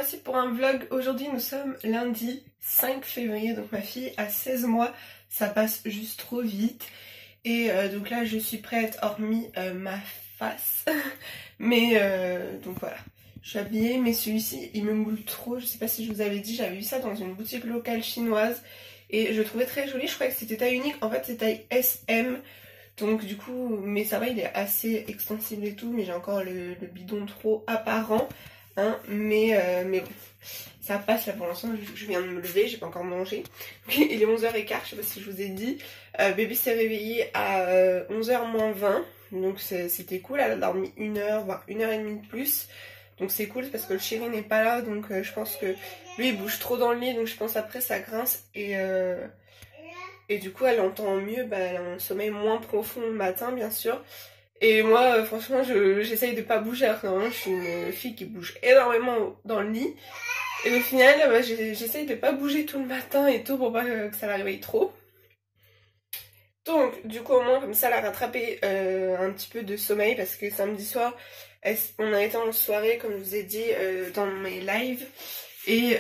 voici pour un vlog. Aujourd'hui nous sommes lundi 5 février, donc ma fille a 16 mois, ça passe juste trop vite. Et donc là je suis prête, hormis ma face. Mais donc voilà, je suis habillée, mais celui-ci il me moule trop. Je sais pas si je vous avais dit, j'avais vu ça dans une boutique locale chinoise. Et je le trouvais très joli, je croyais que c'était taille unique, en fait c'est taille SM. Donc du coup, mais ça va, il est assez extensible et tout, mais j'ai encore le bidon trop apparent. Hein, mais bon, ça passe là pour l'instant, je viens de me lever, j'ai pas encore mangé. Il est 11h15, je sais pas si je vous ai dit. Bébé s'est réveillé à 11h moins 20, donc c'était cool, elle a dormi 1h, voire 1h30 de plus. Donc c'est cool parce que le chéri n'est pas là, donc je pense que lui il bouge trop dans le lit, donc je pense après ça grince et du coup elle entend mieux, elle a un sommeil moins profond le matin bien sûr. Et moi franchement j'essaye de pas bouger alors que normalement je suis une fille qui bouge énormément dans le lit. Et au final j'essaye de pas bouger tout le matin et tout pour pas que ça la réveille trop. Donc du coup au moins comme ça elle a rattrapé un petit peu de sommeil parce que samedi soir on a été en soirée comme je vous ai dit dans mes lives. Et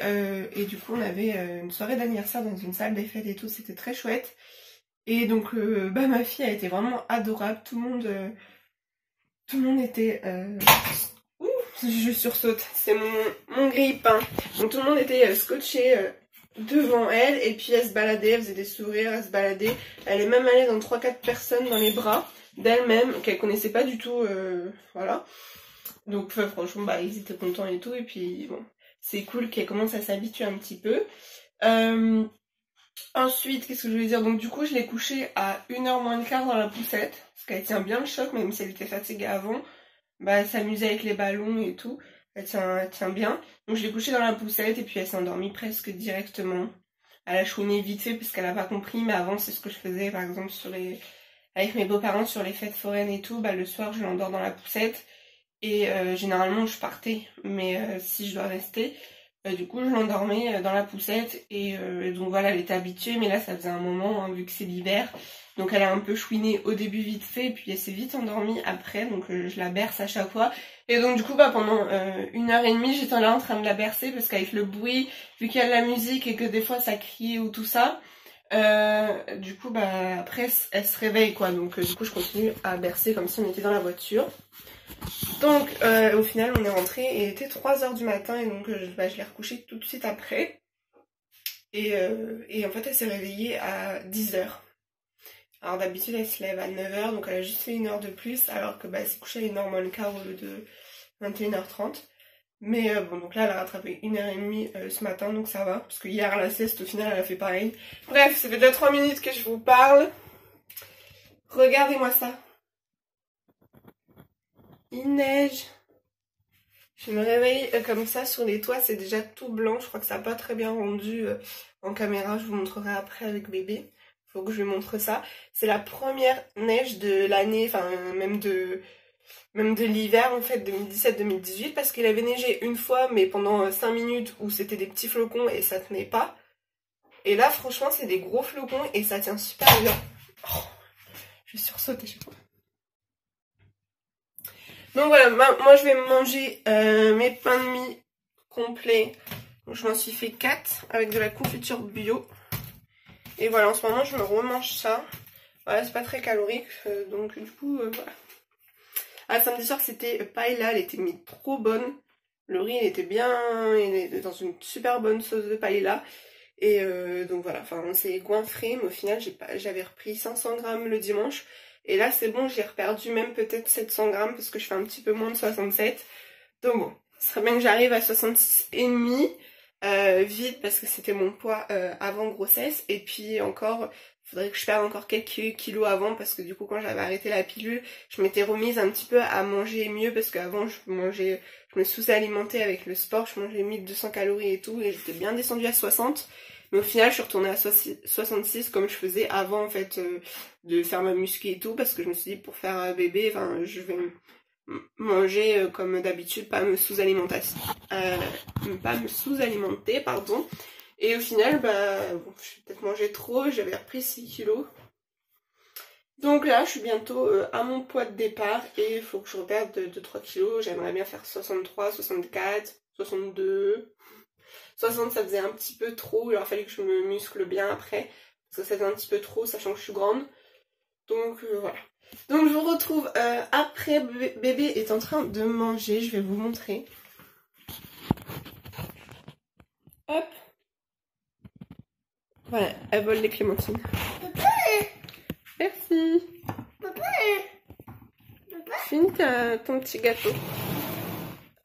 du coup on avait une soirée d'anniversaire dans une salle des fêtes et tout, c'était très chouette. Et donc ma fille a été vraiment adorable, tout le monde était... Ouh, je sursaute, c'est mon grille-pain. Donc tout le monde était scotché devant elle et puis elle se baladait, elle faisait des sourires, elle se baladait. Elle est même allée dans 3-4 personnes dans les bras d'elle-même qu'elle connaissait pas du tout, voilà. Donc franchement ils étaient contents et tout et puis bon... C'est cool qu'elle commence à s'habituer un petit peu. Ensuite, qu'est-ce que je voulais dire? Donc du coup, je l'ai couchée à 1h moins le quart dans la poussette. Parce qu'elle tient bien le choc, même si elle était fatiguée avant. Elle s'amusait avec les ballons et tout. Elle tient bien. Donc je l'ai couchée dans la poussette et puis elle s'est endormie presque directement. Elle a chouiné vite fait parce qu'elle a pas compris. Mais avant, c'est ce que je faisais par exemple avec mes beaux-parents sur les fêtes foraines et tout. Le soir, je l'endors dans la poussette. Et généralement je partais, mais si je dois rester, du coup je l'endormais dans la poussette et donc voilà, elle était habituée, mais là ça faisait un moment, hein, vu que c'est l'hiver, donc elle a un peu chouiné au début vite fait, et puis elle s'est vite endormie après, donc je la berce à chaque fois. Et donc du coup pendant 1h30 j'étais là en train de la bercer, parce qu'avec le bruit, vu qu'il y a de la musique et que des fois ça crie ou tout ça, du coup après elle se réveille quoi, donc du coup je continue à bercer comme si on était dans la voiture. Donc au final on est rentré et il était 3h du matin et donc je l'ai recouchée tout de suite après. Et en fait elle s'est réveillée à 10h. Alors d'habitude elle se lève à 9h, donc elle a juste fait 1 heure de plus, alors que elle s'est couchée à 1h moins le quart au lieu de 21h30. Mais bon, donc là elle a rattrapé 1h30 ce matin, donc ça va, parce que hier à la sieste au final elle a fait pareil. Bref, ça fait déjà 3 minutes que je vous parle. Regardez-moi ça. Il neige. Je me réveille comme ça sur les toits, c'est déjà tout blanc, je crois que ça n'a pas très bien rendu en caméra, je vous montrerai après avec bébé, faut que je lui montre ça. C'est la première neige de l'année, enfin même de l'hiver en fait, 2017-2018, parce qu'il avait neigé une fois mais pendant 5 minutes où c'était des petits flocons et ça tenait pas. Et là franchement c'est des gros flocons et ça tient super bien. Oh, je vais sursauter chez moi. Donc voilà, moi je vais manger mes pains de mie complets. Donc, je m'en suis fait 4 avec de la confiture bio. Et voilà, en ce moment je me remange ça. Voilà, c'est pas très calorique, donc du coup voilà. Ah, samedi soir c'était paella, elle était mise trop bonne. Le riz il était bien, il était dans une super bonne sauce de paella. Et donc voilà, enfin on s'est goinfré, mais au final j'avais repris 500 grammes le dimanche. Et là c'est bon, j'ai reperdu même peut-être 700 grammes parce que je fais un petit peu moins de 67. Donc bon, ce serait bien que j'arrive à 66,5 vite parce que c'était mon poids avant grossesse. Et puis encore, il faudrait que je perde encore quelques kilos avant parce que du coup quand j'avais arrêté la pilule, je m'étais remise un petit peu à manger mieux parce qu'avant je me sous-alimentais avec le sport, je mangeais 1200 calories et tout et j'étais bien descendue à 60. Mais au final, je suis retournée à 66 comme je faisais avant en fait de faire ma muscu et tout parce que je me suis dit pour faire bébé, enfin je vais manger comme d'habitude, pas me sous-alimenter, pardon. Et au final, bon, j'ai peut-être mangé trop, j'avais repris 6 kilos. Donc là, je suis bientôt à mon poids de départ et il faut que je reperde 2-3 kilos. J'aimerais bien faire 63, 64. 62. 60 ça faisait un petit peu trop, il aurait fallu que je me muscle bien après, parce que ça faisait un petit peu trop, sachant que je suis grande. Donc voilà. Donc je vous retrouve après, bébé est en train de manger, je vais vous montrer. Hop. Voilà, elle vole les clémentines. Papa. Merci. Papa. Papa. Finis ton petit gâteau.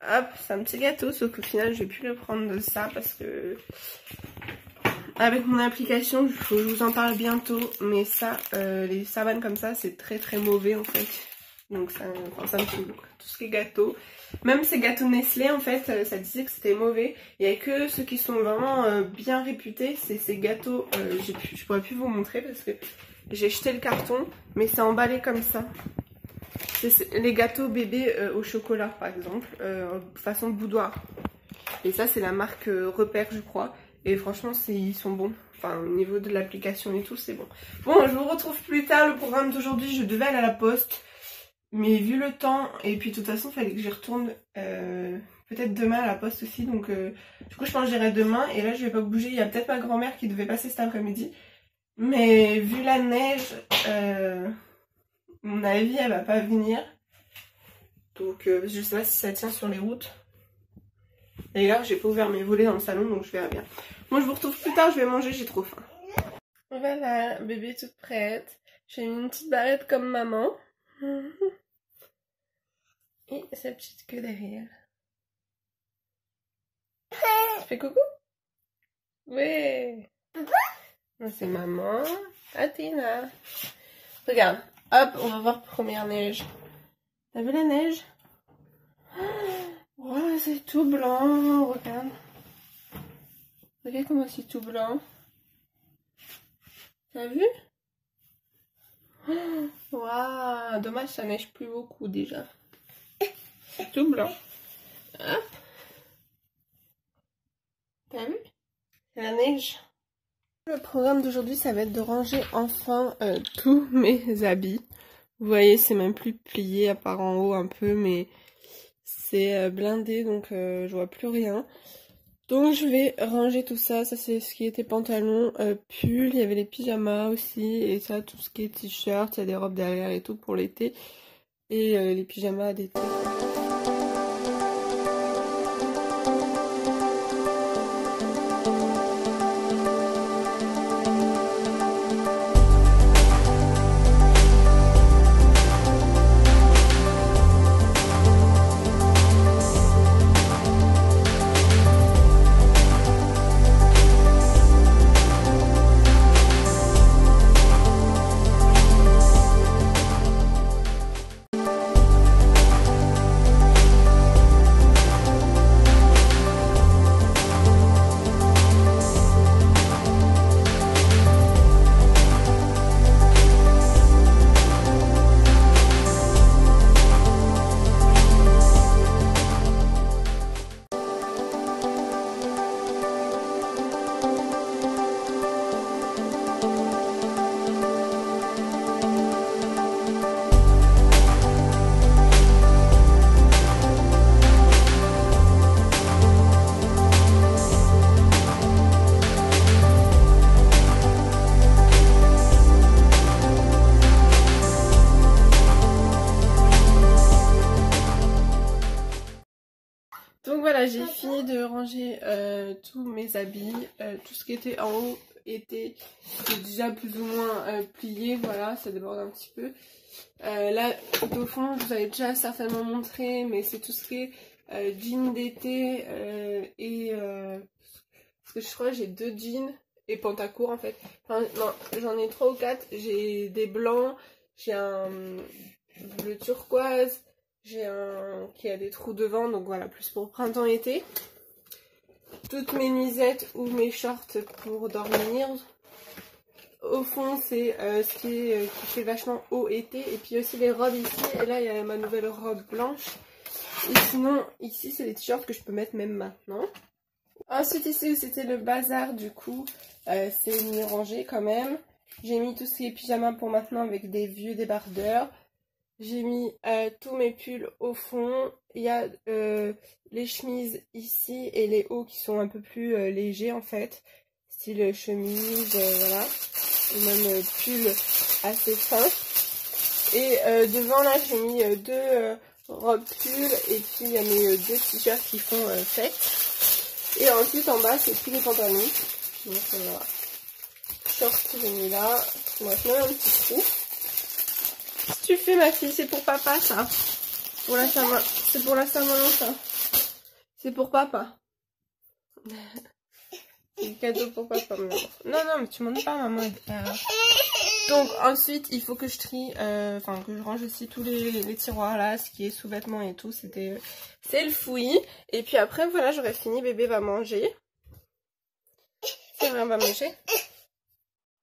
Hop, c'est un petit gâteau, sauf qu'au final je vais plus le prendre de ça parce que avec mon application, il faut que je vous en parle bientôt, mais ça, les savanes comme ça, c'est très très mauvais en fait. Donc ça me saoule. Tout ce qui est gâteau, même ces gâteaux Nestlé en fait, ça disait que c'était mauvais. Il n'y a que ceux qui sont vraiment bien réputés, c'est ces gâteaux, je pourrais plus vous montrer parce que j'ai jeté le carton, mais c'est emballé comme ça. C'est les gâteaux bébés au chocolat par exemple, façon boudoir. Et ça c'est la marque Repère je crois. Et franchement ils sont bons. Enfin au niveau de l'application et tout c'est bon. Bon je vous retrouve plus tard. Le programme d'aujourd'hui je devais aller à la poste. Mais vu le temps et puis de toute façon il fallait que j'y retourne peut-être demain à la poste aussi. Donc du coup je pense que j'irai demain. Et là je vais pas bouger. Il y a peut-être ma grand-mère qui devait passer cet après-midi. Mais vu la neige... mon avis, elle va pas venir. Donc, je sais pas si ça tient sur les routes. D'ailleurs, j'ai pas ouvert mes volets dans le salon, donc je verrai bien. Moi, je vous retrouve plus tard, je vais manger, j'ai trop faim. Voilà, bébé toute prête. J'ai mis une petite barrette comme maman. Et sa petite queue derrière. Tu fais coucou? Ouais. C'est maman. Athéna. Regarde. Hop, on va voir première neige. T'as vu la neige? Oh, c'est tout blanc, regarde. Regarde comment c'est tout blanc. T'as vu? Waouh, dommage ça neige plus beaucoup déjà. C'est tout blanc. Hop. T'as vu? C'est la neige. Le programme d'aujourd'hui, ça va être de ranger enfin tous mes habits. Vous voyez, c'est même plus plié à part en haut un peu, mais c'est blindé, donc je vois plus rien. Donc je vais ranger tout ça. Ça c'est ce qui était pantalon, pull, il y avait les pyjamas aussi, et ça tout ce qui est t-shirt, il y a des robes derrière et tout pour l'été, et les pyjamas d'été. Donc voilà, j'ai fini de ranger tous mes habits, tout ce qui était en haut était déjà plus ou moins plié, voilà, ça déborde un petit peu. Là, tout au fond, je vous avais déjà certainement montré, mais c'est tout ce qui est jeans d'été et... parce que je crois que j'ai 2 jeans et pantacourt en fait. Enfin, non, j'en ai 3 ou 4, j'ai des blancs, j'ai un bleu turquoise, j'ai un qui a des trous devant, donc voilà, plus pour printemps-été. Toutes mes nuisettes ou mes shorts pour dormir. Au fond, c'est ce qui fait vachement haut été. Et puis aussi les robes ici. Et là, il y a ma nouvelle robe blanche. Et sinon, ici, c'est les t-shirts que je peux mettre même maintenant. Ensuite, ici, où c'était le bazar, du coup, c'est mieux rangé quand même. J'ai mis tout ce qui est pyjama pour maintenant avec des vieux débardeurs. J'ai mis tous mes pulls au fond. Il y a les chemises ici et les hauts qui sont un peu plus légers en fait. Style chemise, voilà. Ou même pull assez fin. Et devant là j'ai mis deux robes pull et puis il y a mes deux t-shirts qui font sec. Et ensuite en bas c'est tous les pantalons. Donc voilà. Short j'ai mis là. On va se mettre un petit trou. Tu fais ma fille, c'est pour papa ça. Pour la Saint-Valentin. C'est pour la Saint-Valentin. C'est pour papa. C'est le cadeau pour papa. Non, non, mais tu m'en dis pas, maman. Donc ensuite, il faut que je trie, enfin que je range aussi tous les tiroirs là, ce qui est sous-vêtements et tout. C'est le fouillis. Et puis après, voilà, j'aurais fini. Bébé va manger. C'est vrai, on va manger.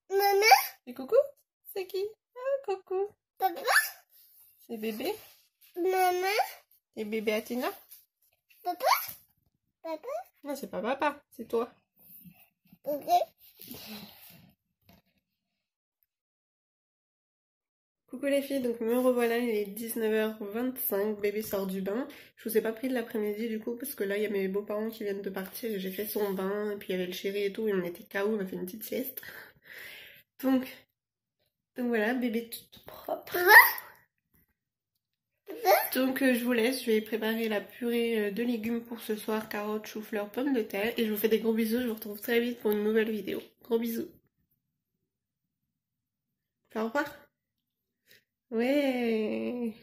Maman. Et coucou. C'est qui? Ah, coucou. Papa. C'est bébé. Maman. Et bébé Athéna. Papa. Papa. Non, c'est pas papa, c'est toi. Ok. Coucou les filles, donc me revoilà, il est 19h25, bébé sort du bain. Je vous ai pas pris de l'après-midi du coup parce que là il y a mes beaux-parents qui viennent de partir et j'ai fait son bain et puis il y avait le chéri et tout et on était KO, on a fait une petite sieste. Donc voilà, bébé tout propre. Donc je vous laisse, je vais préparer la purée de légumes pour ce soir, carottes, chou-fleur, pommes de terre. Et je vous fais des gros bisous, je vous retrouve très vite pour une nouvelle vidéo. Gros bisous. Au revoir. Ouais.